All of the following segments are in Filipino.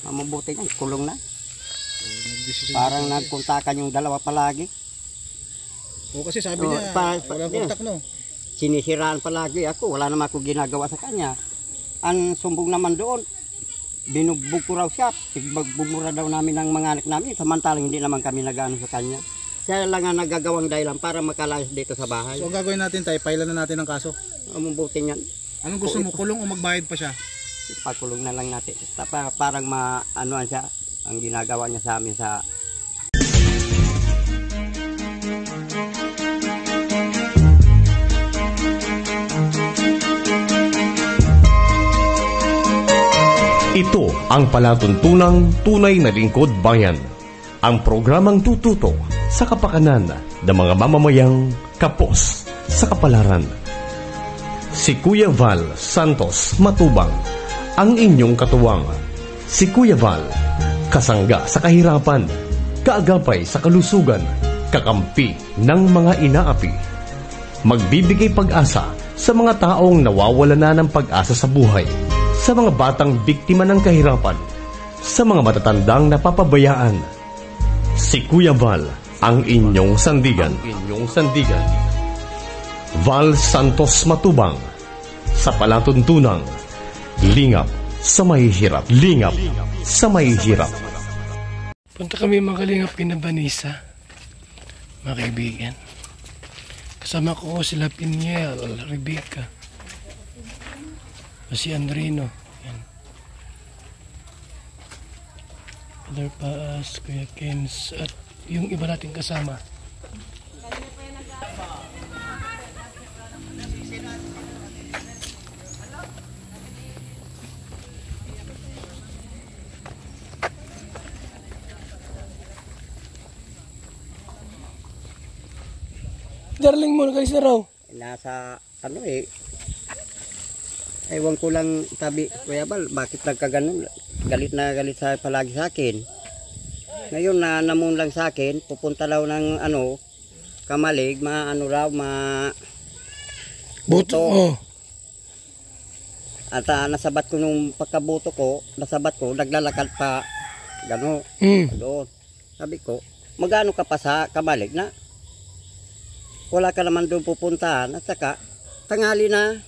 Mabuti na, kulong na. Parang nagkontakan yung dalawa palagi. O kasi sabi niya, walang kontak no. Sinisiraan palagi ako, wala naman ako ginagawa sa kanya. Ang sumbong naman doon, binugbog ko raw siya, pigbumura daw namin ng mga anak namin, samantalang hindi naman kami nag-ano sa kanya. Siya lang ang nagagawang dahilan para makalayas dito sa bahay. So ang gagawin natin tayo, pailan na natin ang kaso. Mabuti niyan. Anong gusto mo, kulong o magbayad pa siya? Pakulong na lang natin. Parang maanoan siya, ang ginagawa niya sa amin sa... Ito ang palatuntunang tunay na lingkod bayan. Ang programang tututok sa kapakanan ng mga mamamayang kapos sa kapalaran. Si Kuya Val Santos Matubang, ang inyong katuwang. Si Kuya Val, kasangga sa kahirapan, kaagapay sa kalusugan, kakampi ng mga inaapi. Magbibigay pag-asa sa mga taong nawawala na ng pag-asa sa buhay, sa mga batang biktima ng kahirapan, sa mga matatandang napapabayaan. Si Kuya Val, ang inyong sandigan. Val Santos Matubang, sa palatuntunang lingap sa mahihirap. Punta kami mga kalingap kina Vanessa, mga kaibigan. Kasama ko sila Piniel, Rebecca, si Andrino, yan. Father Paas, Kuya Kens, at yung iba nating kasama. Darling mo, nakalis na raw. Nasa ano ewan ko lang, sabi Kuya Bal, bakit nagkaganon? Galit na galit palagi sa akin. Ngayon na namon lang sa akin, pupunta raw ng Kamalig, buto. Oh. At nasabat ko nung pagkabuto ko, naglalakad pa gano'n. Doon. Sabi ko, magano ka pa sa Kamalig na? Wala ka naman doon pupuntahan at saka tanghali na.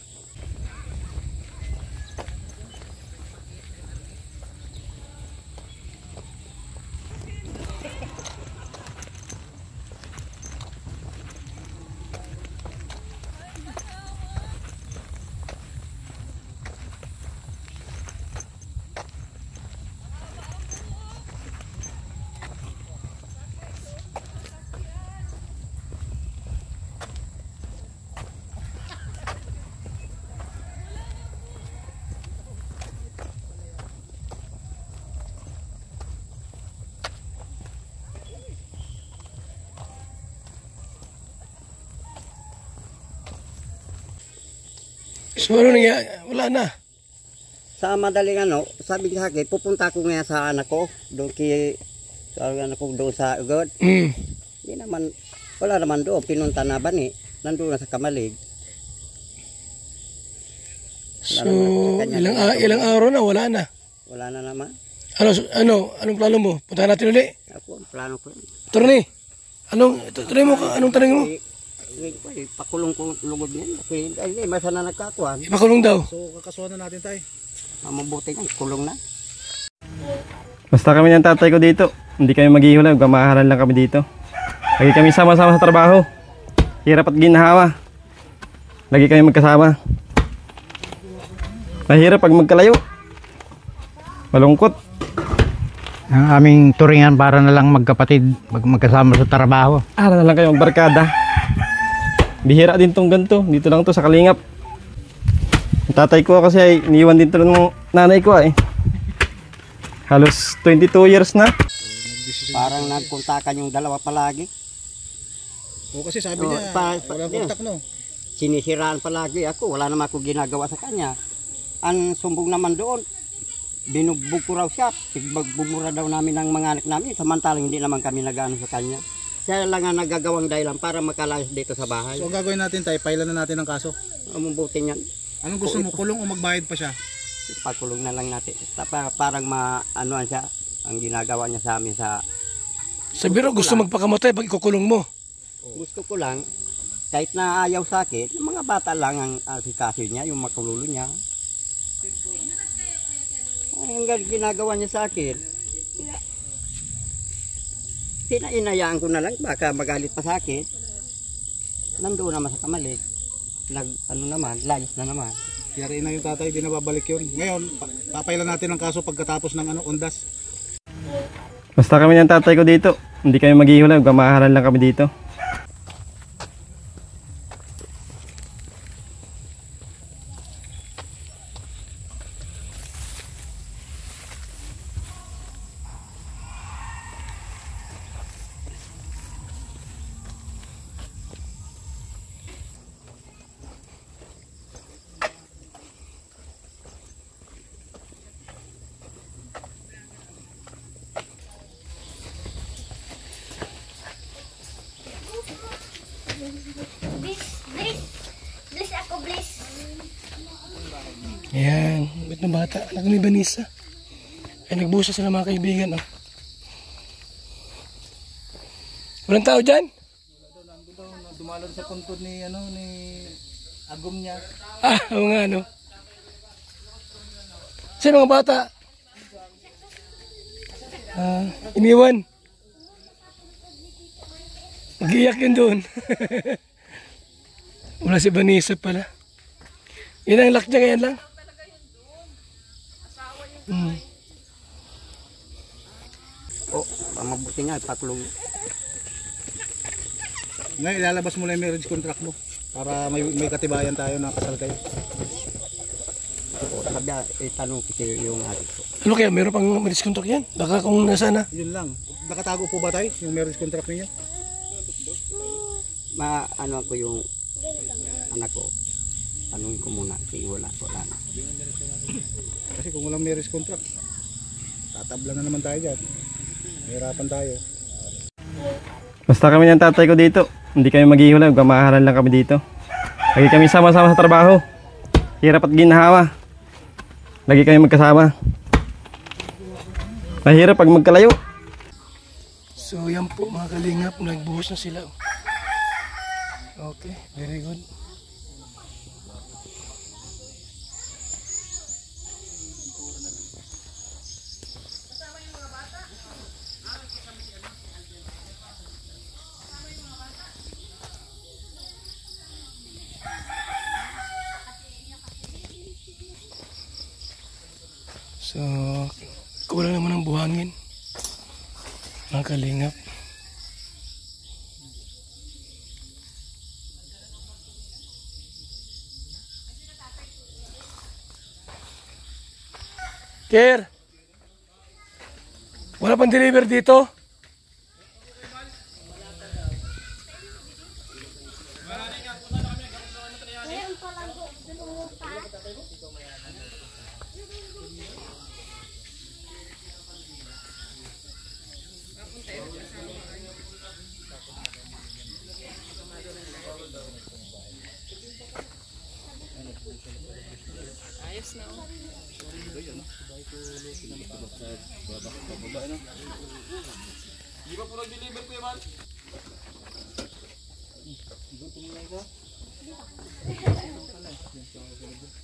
So ano nangyari? Wala na. Sa madaling sabi niya sa akin, pupunta ko ngayon sa anak ko, doon sa Ugod. Hindi naman, wala naman doon, pinunta na ba nandun na sa Kamalig. So, ilang araw na, wala na. Wala na naman. Anong plano mo? Punta natin ulit? Ako, plano ko. Tony, anong tanong mo? Pakulong ko lugod niyan. Ay, masa na nagkakuhan. Ipakulong daw. So kakasuhan na natin tayo. Mabuti na, kulong na. Basta kami ng tatay ko dito. Hindi kami maghihiwalay, magmamahalan lang kami dito. Lagi kami sama-sama sa trabaho. Hirap at ginhawa. Lagi kami magkasama. Mahirap pag magkalayo. Malungkot. Ang aming turingan para na lang magkapatid, magkasama sa trabaho. Na lang kayo magbarkada. Bihira din tong ganito. Dito lang to sa Kalingap. Ang tatay ko kasi ay iniwan din to ng nanay ko Halos 22 years na. Parang nagkontakan yung dalawa palagi. O kasi sabi niya, walang kontak no. Sinisiraan palagi ako, wala naman ako ginagawa sa kanya. Ang sumbong naman doon, binugbog ko raw siya, pigbumura daw namin ng mga anak namin, samantalang hindi naman kami nag-ano sa kanya. Siya lang ang nagagawang dahilan para makalayas dito sa bahay. So ang gagawin natin tayo, pailan na natin ang kaso. Mabuti niyan. Anong gusto mo, kulong o magbayad pa siya? Ipakulong na lang natin. Parang maanuan siya, ang ginagawa niya sa amin sa... Sa biro, gusto magpakamatay pag ikukulong mo. Gusto ko lang, kahit na ayaw sa akin, yung mga bata lang ang asikaso niya, yung makululo niya. Ang ginagawa niya sa akin, pinainayaan ko na lang, baka magalit pa sa akin. Nandoon naman sa kamalig. Layos na naman. Yari na yung tatay, di na babalik yun. Ngayon, papailan natin ang kaso pagkatapos ng undas. Basta kami ng tatay ko dito. Hindi kami maghihiwalay, magmamahalan lang kami dito. Bliss ako, bliss. Ayan, bit na bata, anak ni Vanessa. Ay, nagbusa sila mga kaibigan, oh. Walang tao dyan? Dumalon sa puntod ni agom niya. Ah, oo nga, no. Saan mga bata? Iniwan. Nag-iyak yun doon. Wala si Vanessa pala. Yan ang lock niya, ngayon lang. Mabuti nga, pakulong. Ngayon, ilalabas mo lang yung marriage contract mo para may katibayan tayo na kasal kayo. Sabi, tanong ko yung adik ko. Ano kaya, meron pang marriage contract yan? Baka kung nasa na. Yun lang. Nakatago po ba tayo yung marriage contract niyo? Ano ko yung anak ko. Tanungin ko muna. Kasi wala na. Kasi kung walang marriage contract, tatabla na naman tayo dyan. Mahirapan tayo. Basta kami ng tatay ko dito. Hindi kami maghihiwalay, magmamahalan lang kami dito. Lagi kami sama-sama sa trabaho. Hirap at ginhawa. Lagi kami magkasama. Mahirap pag magkalayo. So yan po mga kalingap, nagbuhos na sila. Okay, very good. So, kulang naman ang buhangin. Mga kalingap. Ker, wala pang deliver dito?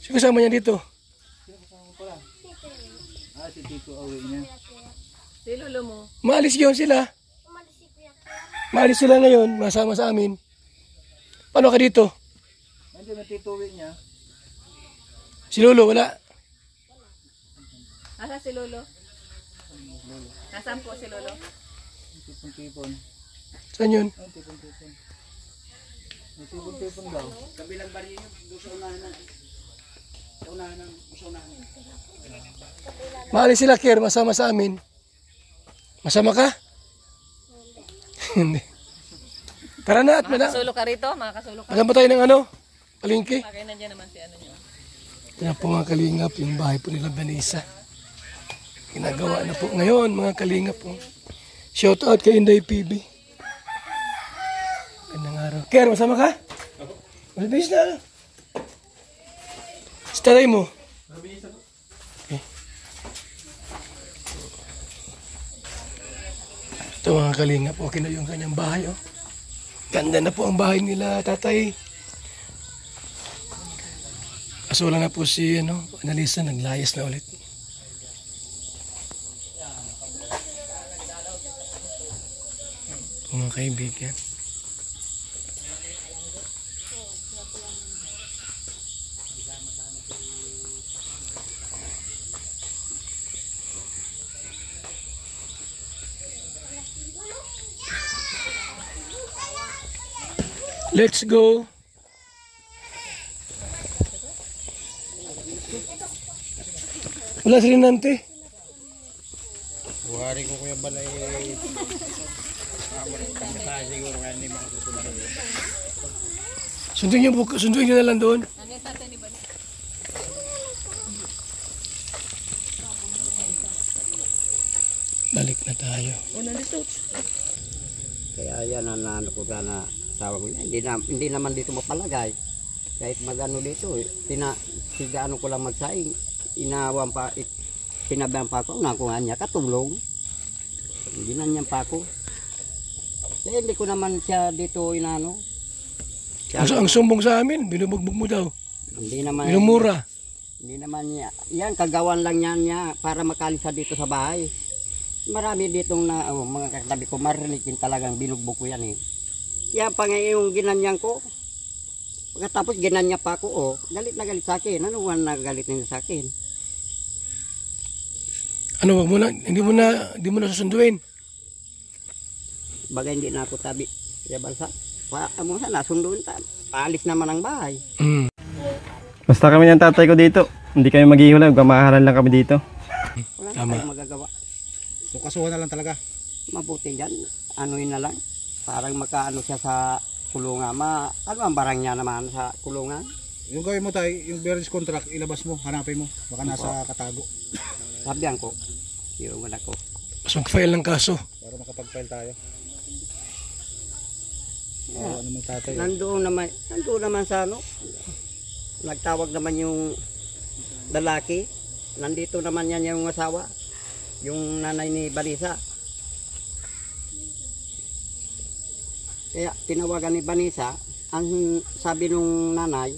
Sino kasama niya dito? Si Tito away niya. Si lolo mo. Maalis yun sila. Umalis si Kuya. Maalis sila ngayon, masama sa amin. Paano ka dito? Nandiyan na Tito away niya. Si Lolo, wala. Asa si lolo? Nasaan po si lolo? Tipon-tipon. Saan yun? Ay, tipon-tipon. May tipon-tipon daw. Kabilang bari niyo, doon sa unahan ng Maalis sila, Ker, masama sa amin. Masama ka? Hindi. Tara na at Makakasulo ka rito? Makakasulo ka. madam pa tayo ng ano? Palingki. Bakit nandiyan naman si ano nyo? Yan po mga kalingap, yung bahay po nila Vanessa. Ginagawa na po ngayon mga kalingap po. Shout out kay Inday PB. Gandang araw. Ker, masama ka? Malabis na. Staray mo. Ito mga kalingap, okay na yung kanyang bahay. Oh. Ganda na po ang bahay nila, tatay. Kaso wala na po si Annalisa, naglayas na ulit. Mga kaibigan. Let's go. Wala si Rinante. Buhari ko kuya balay. Siguro kaya hindi makasusunod. Sunduin niyo na lang doon. Balik na tayo. Kaya yan ang ano ko sana asawa ko yan. Hindi naman dito mapalagay. Kahit magano dito, sigaano ko lang magsaing. Inawan pa, pinabayang pa ako, nakuha niya katulong. Ginanyan pa ako. Kaya hindi ko naman siya dito inano. Ang sumbong sa amin, binubugbog mo daw. Hindi naman. Binumura. Hindi naman niya. Yan, kagawan lang niya para makalisa dito sa bahay. Marami ditong mga katabi ko, marinikin talagang binugbog ko yan eh. Kaya pa nga yung ginanyan ko. Pagkatapos ginanya pa ako, galit na galit sa akin. Ano man nagalit niya sa akin? Ano, wag mo na, hindi mo na susunduin. Bagay hindi na ako tabi. Kaya balsa, mo sana sunduin ta. Paalis naman ang bahay. Basta kami ng tatay ko dito. Hindi kami maghihiwalay, magmamahalan lang kami dito. Wala na Tama. tayong magagawa. So kasuhan na lang talaga. Mabuti dyan, anuin na lang. Parang makaano siya sa kulungan. Ano ang barang niya naman sa kulungan? Yung gawin mo tayo, yung marriage contract, ilabas mo, hanapin mo. Baka nasa katago. Sabihan ko, yung anak ko. Mas mag-file ng kaso. Para makapag-file tayo. Ano naman tatay. Nandoon naman sa ano. Nagtawag naman yung lalaki. Nandito naman yan yung asawa. Yung nanay ni Vanessa. Kaya tinawagan ni Vanessa, ang sabi nung nanay,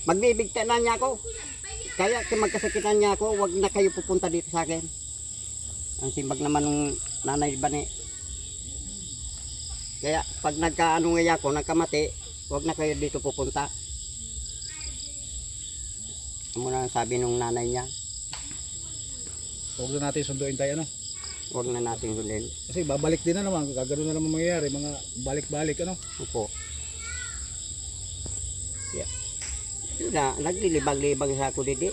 magbibigta na niya ako. Kaya kung magkasakitan niya ako, wag na kayo pupunta dito sa akin. Ang simbag naman ng nanay Vanessa. Kaya pag nagkaano nga ako, nagkamati, wag na kayo dito pupunta. Ano na sabi nung nanay niya, Huwag na natin sunduin tayo, ano? wag na natin hulin. Kasi babalik din na naman, gagano na naman mangyayari, mga balik-balik, ano? Opo. Yeah. Yun na, naglilibag-libag sa ako didi.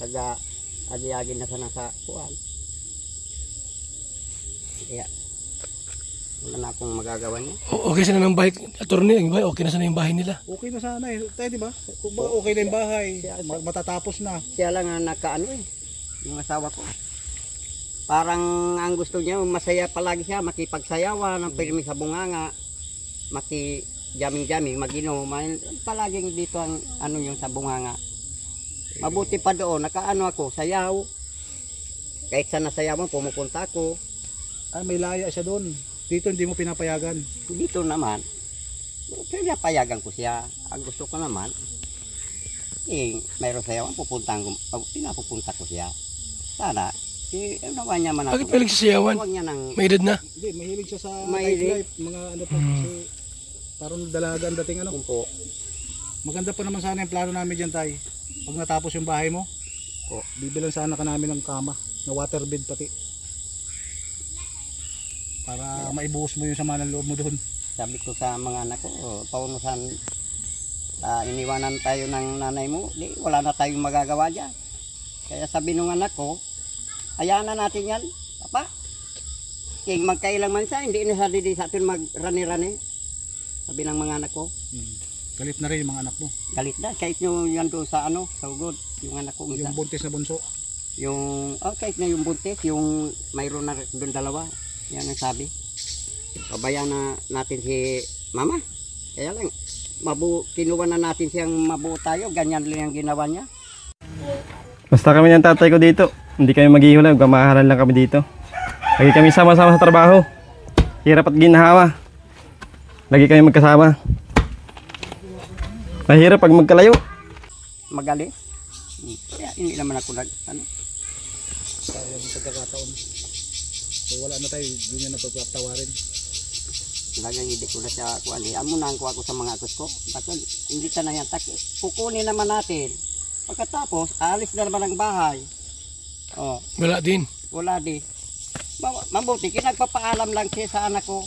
Nag-adiyagin na sana sa kuwan. Kaya, wala na akong magagawa niya. Okay sana ng bahay, attorney, yung bahay, okay na sana yung bahay nila. Okay na sana eh. Tayo, di ba? Kung ba okay na yung bahay, matatapos na. Siya lang ang nakaano eh, yung asawa ko. Parang ang gusto niya, masaya palagi siya, makipagsayawan, ang pirmi sa bunganga, maki-jamming-jamming, mag-inom. Palaging dito ang ano yung sa bunganga. Mabuti pa doon, nakaano ako, sayaw. Kahit sa nasayawan, pumupunta ako. Ah, may laya siya doon. Dito hindi mo pinapayagan. Dito naman, pinapayagan ko siya. Ang gusto ko naman, mayroon sayawan, pinapupunta ko siya. Sana, ano niya man ako. Bakit pilig sasayawan? Huwag niya nang, May edad na. Hindi, mahilig siya sa Mahilig. nightlife. Mga ano pa, kasi parang dalaga ang dating ano. kumpo. Maganda pa naman sana yung plano namin dyan tayo. Pag natapos yung bahay mo, bibilan sana ka namin ng kama, na waterbed pati. Para maibuhos mo yung sama ng loob mo doon. Sabi ko sa mga anak ko, paunusan, iniwanan tayo ng nanay mo, di, wala na tayong magagawa dyan. Kaya sabi nung anak ko, hayaan na natin yan, papa. Kaya magkailang man siya, hindi na sa atin magrani-rani. Sabi ng mga anak ko, Galit na rin yung mga anak mo. galit na, kahit nyo yan doon sa ano, sa ugod, yung anak ko isa. Yung buntis na bunso. Kahit na yung buntis, yung mayroon na doon dalawa, yan ang sabi. Pabayaan na natin si mama. Kaya lang, kinuha na natin siyang mabuo tayo, ganyan lang ang ginawa niya. Basta kami ng tatay ko dito. Hindi kami maghihiwalay, magmamahalan lang kami dito. Lagi kami sama-sama sa trabaho. Hirap at ginhawa. Lagi kami magkasama. Mahirap pag magkalayo. Magaling. Kaya hindi naman ako ano. Sayang yung pagkakataon. So wala na tayo, yun yung napagpapatawarin. Talagang hindi ko na siya kuan. Amunan ko ako sa mga akos ko. Bakit hindi ka na yan. Kukunin naman natin. Pagkatapos, alis na naman ang bahay. Oh, Wala din. wala din. Mabuti, kinagpapaalam lang siya sa anak ko.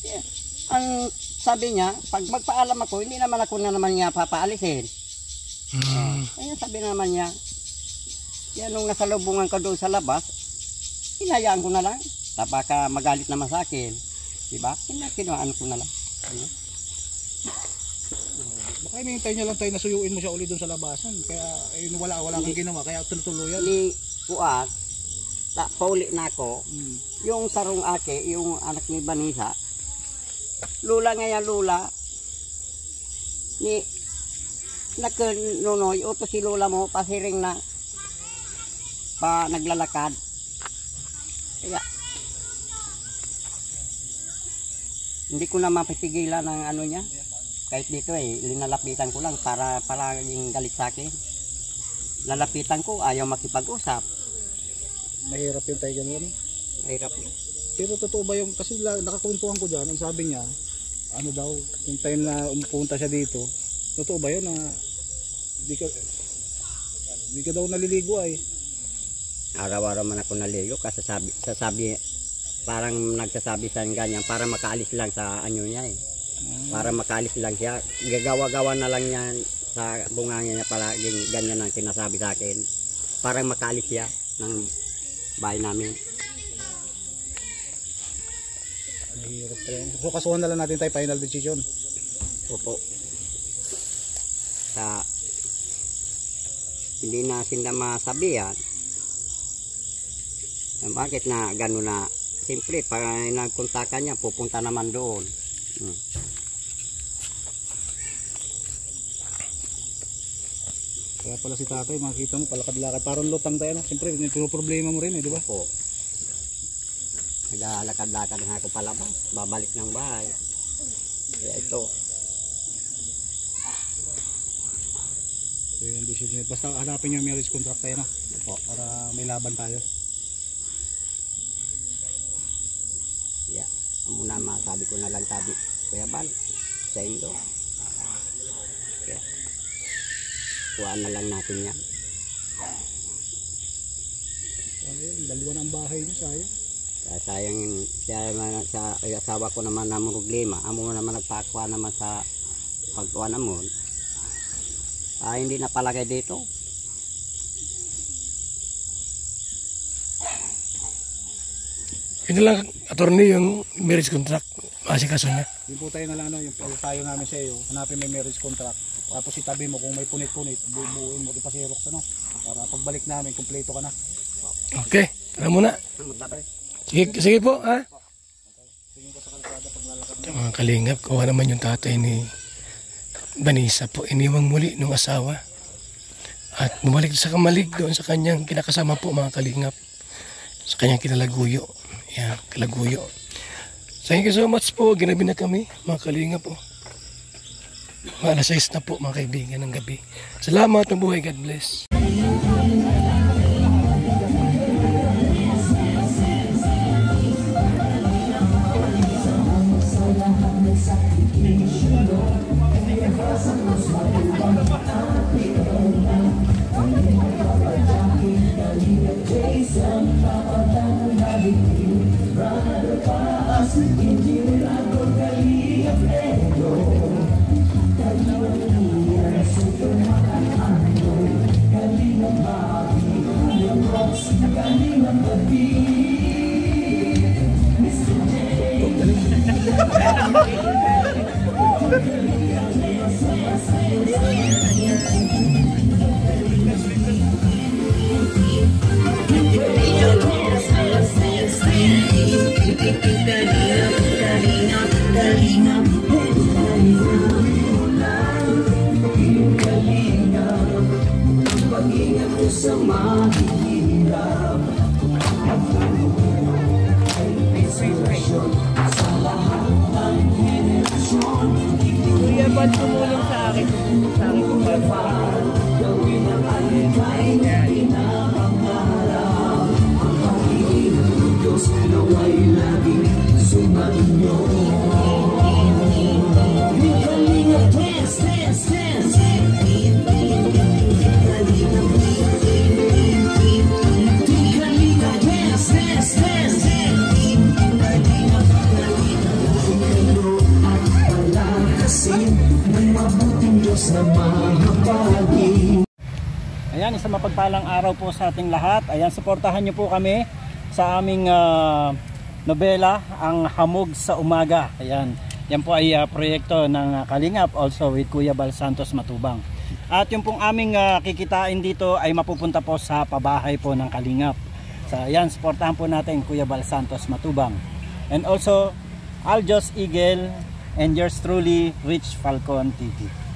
Yeah. Ang sabi niya, pag magpaalam ako, hindi naman ako na naman niya papaalisin. Kaya sabi naman niya, yan nung nasalubungan ko doon sa labas, hinayaan ko na lang. Baka magalit naman sa akin. Diba? Kinuhaan ko na lang. Ano? Baka hinihintay niya lang tayo na suyuin mo siya ulit doon sa labasan. Kaya wala kang ginawa, kaya tutuluyan. Ni Kuat, pauli na ako, yung sarong ake, yung anak ni Vanessa, lula ngayon lula, ni nagkanunoy, uto si lula mo, pasiring na, pa naglalakad. Kaya, hindi ko na mapipigilan ng ano niya. Kahit dito linalapitan ko lang para palaging galit sa akin. Lalapitan ko, ayaw makipag-usap. Mahirap yung tayo ganun. Mahirap yun. Pero totoo ba yung, kasi nakakwentuhan ko dyan, ang sabi niya, ano daw, yung time na umupunta siya dito, totoo ba yun na di ka daw naliligo ay? Araw-araw man ako naligo kasi sasabi parang nagsasabi sa ganyan para makaalis lang sa anyo niya Para makaalis lang siya. Gagawa-gawa na lang yan sa bunganga niya palaging ganyan ang sinasabi sa akin. Para makaalis siya ng bahay namin. Mahirap pa yan. So kasuhan na lang natin tayo final decision. Opo. Sa hindi na sila masabihan. Bakit na gano'n na? Siyempre, pag nagpuntakan niya, pupunta naman doon. Kaya pala si tatay, makikita mo, palakad-lakad. Parang lutang tayo, no? Siyempre, problema mo rin, di ba? Opo. Naglalakad-lakad na ako palabas. Babalik ng bahay. Kaya ito. So, yung decision. Basta hanapin yung marriage contract tayo, no? Opo. Para may laban tayo. Yeah. Muna masabi ko na lang tabi. Kuya Bal, sa inyo. Kaya, kuhaan na lang natin yan. Ayun, dalawa ng bahay niyo, sayang. Kaya sayang sa asawa ko naman na problema. Amo naman nagpakuha naman sa pagkuha naman. Hindi na palagay dito. Ito lang, attorney, yung marriage contract. Masikaso niya. Yung po tayo na lang, no? Yung tayo namin sa iyo, hanapin may marriage contract. Tapos itabi mo kung may punit-punit, buuin mo, ipasirox, ano? Para pagbalik namin, kumpleto ka na. Okay, tara muna. Sige po, ha? Mga kalingap, kawa naman yung tatay ni Vanessa po. Iniwang muli ng asawa. At bumalik sa kamalig doon sa kanyang kinakasama po, mga kalingap. Sa kanyang kinalaguyo. Yan, kalaguyo. Thank you so much po. Ginabi na kami, mga kalingap po. Mga alas 6 na po, mga kaibigan ng gabi. Salamat, mabuhay. God bless. Kuya Bal tumulong sa akin. Sa akin kung paano. Ayan, isang mapagpalang araw po sa ating lahat. Ayan, suportahan niyo po kami sa aming nobela, Ang Hamog sa Umaga. Ayan, yan po ay proyekto ng Kalingap, also with Kuya Bal Santos Matubang. At yung pong aming kikitain dito ay mapupunta po sa pabahay po ng Kalingap. So ayan, suportahan po natin Kuya Bal Santos Matubang. And also, Aljos Eagle and yours truly, Rich Falcon TV.